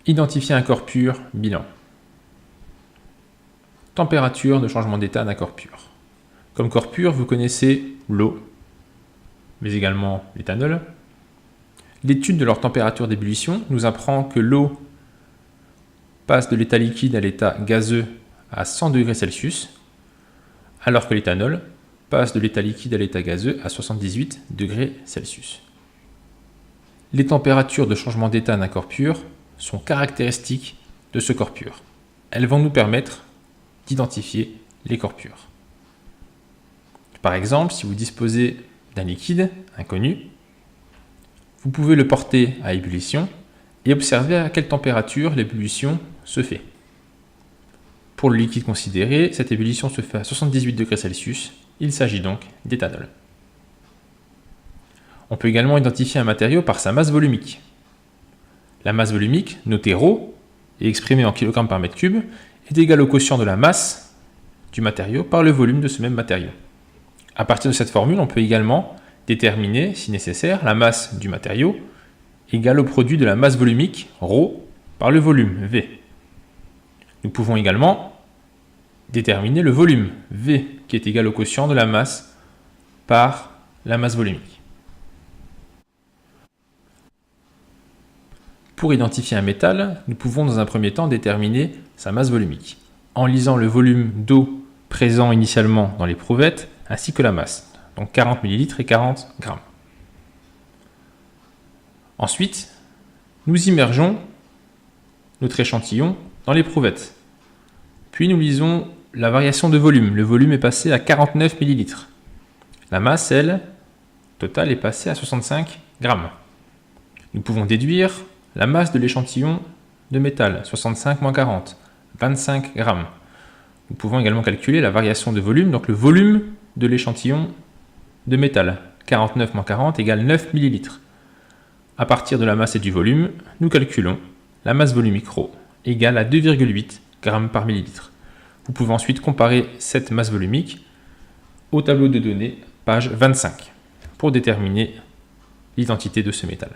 Identifier un corps pur, bilan. Température de changement d'état d'un corps pur. Comme corps pur, vous connaissez l'eau, mais également l'éthanol. L'étude de leur température d'ébullition nous apprend que l'eau passe de l'état liquide à l'état gazeux à 100 degrés Celsius, alors que l'éthanol passe de l'état liquide à l'état gazeux à 78 degrés Celsius. Les températures de changement d'état d'un corps pur sont caractéristiques de ce corps pur. Elles vont nous permettre d'identifier les corps purs. Par exemple, si vous disposez d'un liquide inconnu, vous pouvez le porter à ébullition et observer à quelle température l'ébullition se fait. Pour le liquide considéré, cette ébullition se fait à 78 degrés Celsius. Il s'agit donc d'éthanol. On peut également identifier un matériau par sa masse volumique. La masse volumique, notée ρ, et exprimée en kg par mètre cube, est égale au quotient de la masse du matériau par le volume de ce même matériau. À partir de cette formule, on peut également déterminer, si nécessaire, la masse du matériau égale au produit de la masse volumique, ρ, par le volume, V. Nous pouvons également déterminer le volume, V, qui est égal au quotient de la masse par la masse volumique. Pour identifier un métal, nous pouvons dans un premier temps déterminer sa masse volumique, en lisant le volume d'eau présent initialement dans l'éprouvettes, ainsi que la masse, donc 40 ml et 40 g. Ensuite, nous immergeons notre échantillon dans l'éprouvette. Puis nous lisons la variation de volume. Le volume est passé à 49 ml. La masse, elle, totale, est passée à 65 g. Nous pouvons déduire la masse de l'échantillon de métal, 65 moins 40, 25 g. Nous pouvons également calculer la variation de volume, donc le volume de l'échantillon de métal. 49 moins 40 égale 9 ml. À partir de la masse et du volume, nous calculons la masse volumique ρ égale à 2,8 g par millilitre. Vous pouvez ensuite comparer cette masse volumique au tableau de données, page 25, pour déterminer l'identité de ce métal.